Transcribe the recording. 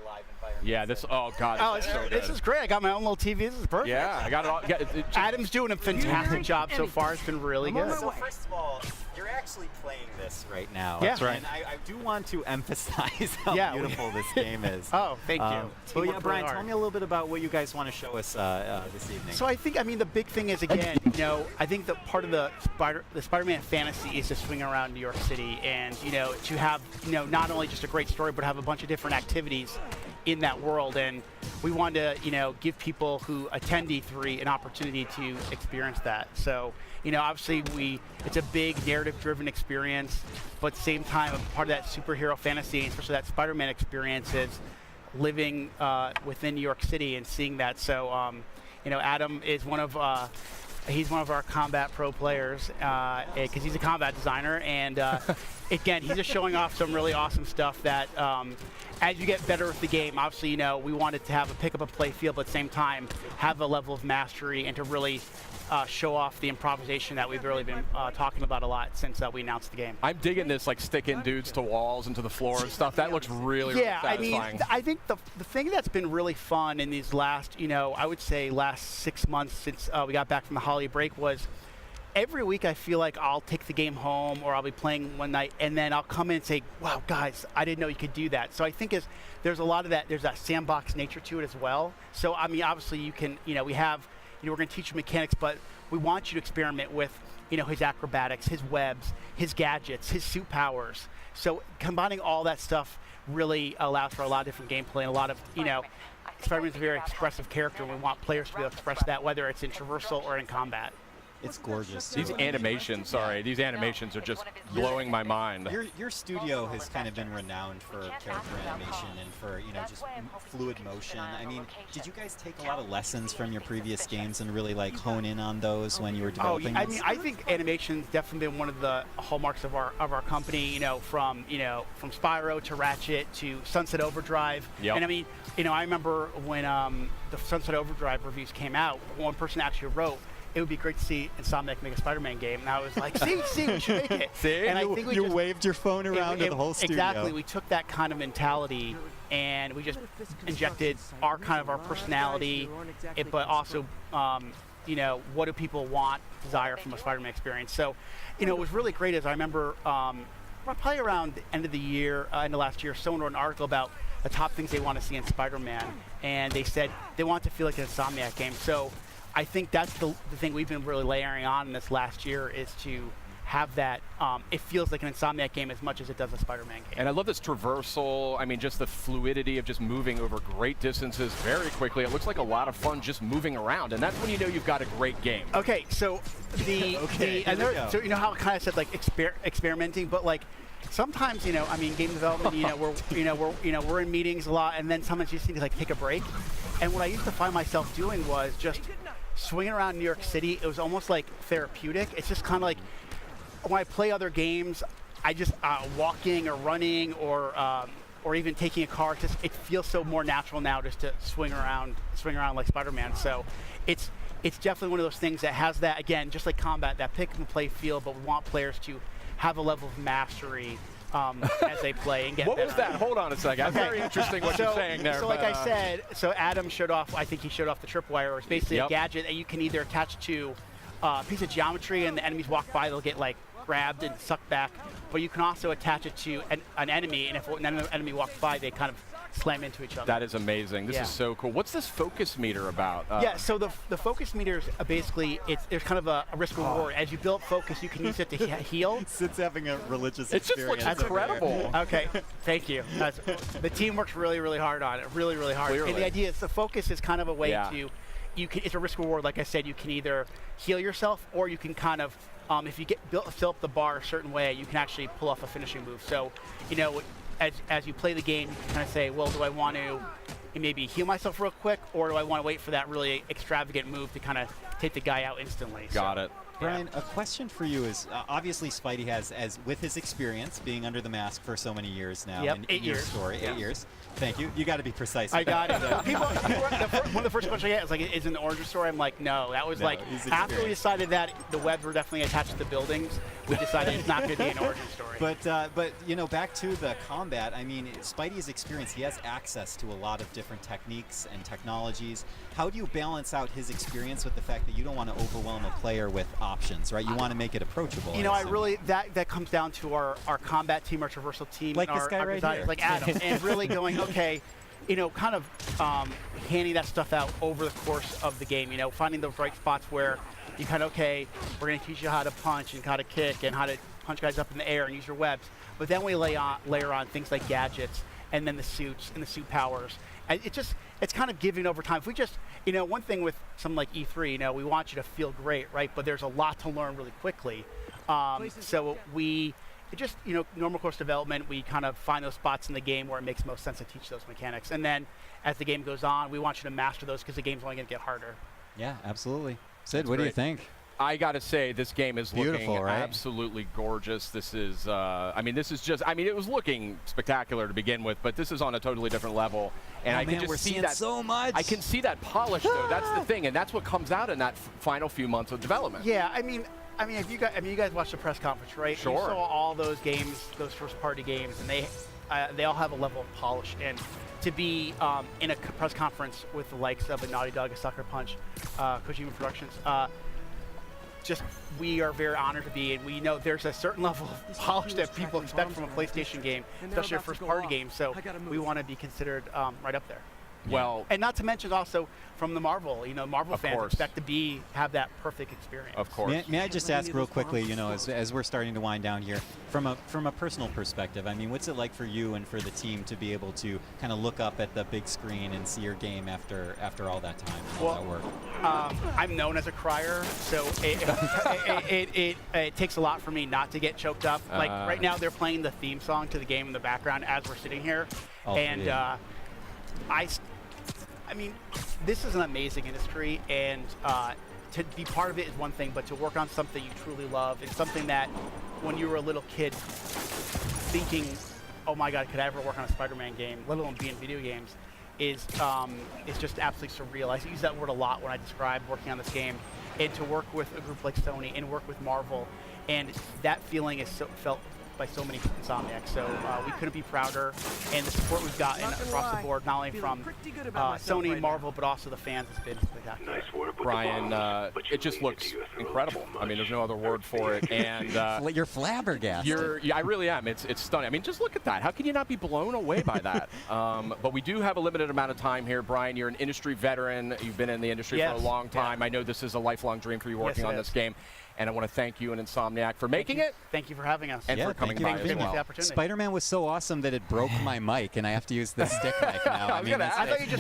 live environment. Yeah, this. Oh God. Oh, so this good. is great. I got my own little TV. This is perfect. Yeah, I got it all. Yeah, Adam's doing a fantastic job so far. It's been really good. So first of all, you're actually playing this right now. Yeah. That's right. And I do want to emphasize how beautiful this game is. Oh, thank you. But yeah, Teamwork Brian, really tell hard. me a little bit about what you guys want to show us this evening. So I think, I mean, the big thing is, again, you know, I think that part of the Spider-Man fantasy is to swing around New York City and, you know, to have, you know, not only just a great story, but have a bunch of different activities in that world. And we want to, you know, give people who attend E3 an opportunity to experience that. So, you know, obviously it's a big narrative-driven experience, but at the same time, a part of that superhero fantasy, especially that Spider-Man experience, is living within New York City and seeing that. So, you know, Adam is he's one of our combat pro players because he's a combat designer, and again, he's just showing off some really awesome stuff that as you get better with the game, obviously, you know, we wanted to have a pick up and play feel, but at the same time have a level of mastery and to really show off the improvisation that we've really been talking about a lot since we announced the game. I'm digging this, like sticking dudes to walls and to the floor and stuff. That looks really, really satisfying. I mean, I think the thing that's been really fun in these last, you know, I would say last 6 months since we got back from the holiday break was every week I feel like I'll take the game home or I'll be playing one night and then I'll come in and say, wow, guys, I didn't know you could do that. So I think there's a lot of that, there's that sandbox nature to it as well. So, I mean, obviously you can, you know, we're going to teach you mechanics, but we want you to experiment with, you know, his acrobatics, his webs, his gadgets, his suit powers. So combining all that stuff really allows for a lot of different gameplay and a lot of, you know, Spider-Man's a very expressive character, and we want players to be able to express that, whether it's in traversal or in combat. It's gorgeous. These animations, these animations are just blowing my mind. Your studio has kind of been renowned for character animation and for, you know, just fluid motion. I mean, did you guys take a lot of lessons from your previous games and really like hone in on those when you were developing? I mean, I think animation's definitely been one of the hallmarks of our company. You know, from Spyro to Ratchet to Sunset Overdrive. Yep. And I mean, you know, I remember when the Sunset Overdrive reviews came out, one person actually wrote, it would be great to see Insomniac make a Spider-Man game. And I was like, see, we should make it. See? And I think you waved your phone around to the whole studio. Exactly. We took that kind of mentality and we just injected our personality, but also, you know, what do people want, desire from a Spider-Man experience. So, you know, it was really great as I remember probably around the end of the year, end of last year, someone wrote an article about the top things they want to see in Spider-Man. And they said they want it to feel like an Insomniac game. So I think that's the thing we've been really layering on in this last year is to have that, it feels like an Insomniac game as much as it does a Spider-Man game. And I love this traversal, I mean, just the fluidity of just moving over great distances very quickly. It looks like a lot of fun just moving around, and that's when you know you've got a great game. Okay, so so you know how I kind of said like experimenting, but like sometimes, you know, I mean, game development, we're in meetings a lot, and then sometimes you just need to like take a break. And what I used to find myself doing was just swinging around New York City. It was almost like therapeutic. It's just kind of like when I play other games, I just walking or running or even taking a car. It feels so more natural now just to swing around like Spider-Man. So it's definitely one of those things that has that, again, just like combat, that pick and play feel, but we want players to have a level of mastery as they play and get What better. was that? Hold on a second. That's very interesting what you're saying there. So like I said, so Adam showed off, I think he showed off the tripwire. It's basically a gadget that you can either attach to a piece of geometry and the enemies walk by, they'll get like grabbed and sucked back. But you can also attach it to an enemy, and if an enemy walks by, they kind of slam into each other. That is amazing. This is so cool. What's this focus meter about? Yeah, so the focus meter is basically, there's kind of a risk reward. As you build focus, you can use it to heal. Sid's having a religious It just looks incredible. Okay, thank you. The team works really, really hard on it, really, really hard. Clearly. And the idea is the focus is kind of a way to, it's a risk reward. Like I said, you can either heal yourself or you can kind of, if you fill up the bar a certain way, you can actually pull off a finishing move. So, you know, as you play the game, you can kind of say, well, do I want to maybe heal myself real quick, or do I want to wait for that really extravagant move to kind of take the guy out instantly? Got it. Brian, a question for you is, obviously Spidey has, with his experience being under the mask for so many years now, in 8 your years. story, 8 years, Thank you. You got to be precise. I got it. One of the first questions I get is like, is it an origin story? I'm like, no. That was like after we decided that the webs were definitely attached to the buildings, we decided it's not going to be an origin story. But you know, back to the combat. I mean, Spidey's experience. He has access to a lot of different techniques and technologies. How do you balance out his experience with the fact that you don't want to overwhelm a player with options, right? You want to make it approachable. You know, I really that comes down to our combat team, our traversal team, like and this guy our right designers, here. like Adam, and really going, okay, you know, kind of handing that stuff out over the course of the game. You know, finding those right spots where you kind of, okay, we're going to teach you how to punch and how to kick and how to punch guys up in the air and use your webs. But then we layer on things like gadgets and then the suits and the suit powers. And it's kind of giving over time. If we just, you know, one thing with something like E3, you know, we want you to feel great, right? But there's a lot to learn really quickly. So you know, normal course development, we kind of find those spots in the game where it makes most sense to teach those mechanics. And then as the game goes on, we want you to master those because the game's only going to get harder. Yeah, absolutely. Sid, what do you think? I got to say, this game is Beautiful, looking right? absolutely gorgeous. This is, I mean, it was looking spectacular to begin with, but this is on a totally different level. And I can just see that so much. I can see that polish, though. That's the thing, and that's what comes out in that final few months of development. Yeah, I mean, if you guys watched the press conference, right? Sure. You saw all those games, those first-party games, and they all have a level of polish. And to be in a press conference with the likes of a Naughty Dog, a Sucker Punch, Kojima Productions, we are very honored to be, and we know there's a certain level of polish that people expect from a PlayStation game, especially a first-party game. So we want to be considered right up there. Well, and not to mention also from the Marvel, you know, Marvel Of fans course. expect to have that perfect experience. Of course. May I just ask real quickly, you know, as we're starting to wind down here, from a personal perspective, I mean, what's it like for you and for the team to be able to kind of look up at the big screen and see your game after all that time and all that work? I'm known as a crier, so it takes a lot for me not to get choked up. Like right now, they're playing the theme song to the game in the background as we're sitting here, and I mean, this is an amazing industry, and to be part of it is one thing, but to work on something you truly love and something that when you were a little kid thinking, oh my God, could I ever work on a Spider-Man game, let alone be in video games, is just absolutely surreal. I use that word a lot when I describe working on this game, and to work with a group like Sony and work with Marvel, and that feeling is felt by so many Insomniacs. So we couldn't be prouder, and the support we've gotten across the board, not only from Sony, Marvel, but also the fans, has been spectacular. Nice work with Brian, the bombs, but it just looks incredible. I mean, there's no other word for it. And You're flabbergasted. I really am. It's stunning. I mean, just look at that. How can you not be blown away by that? But we do have a limited amount of time here. Brian, you're an industry veteran. You've been in the industry for a long time. I know this is a lifelong dream for you working on this game. And I want to thank you and Insomniac for making it. Thank you for having us. And for coming by as well. Spider-Man was so awesome that it broke my mic, and I have to use the stick mic now. I was gonna ask. I thought you just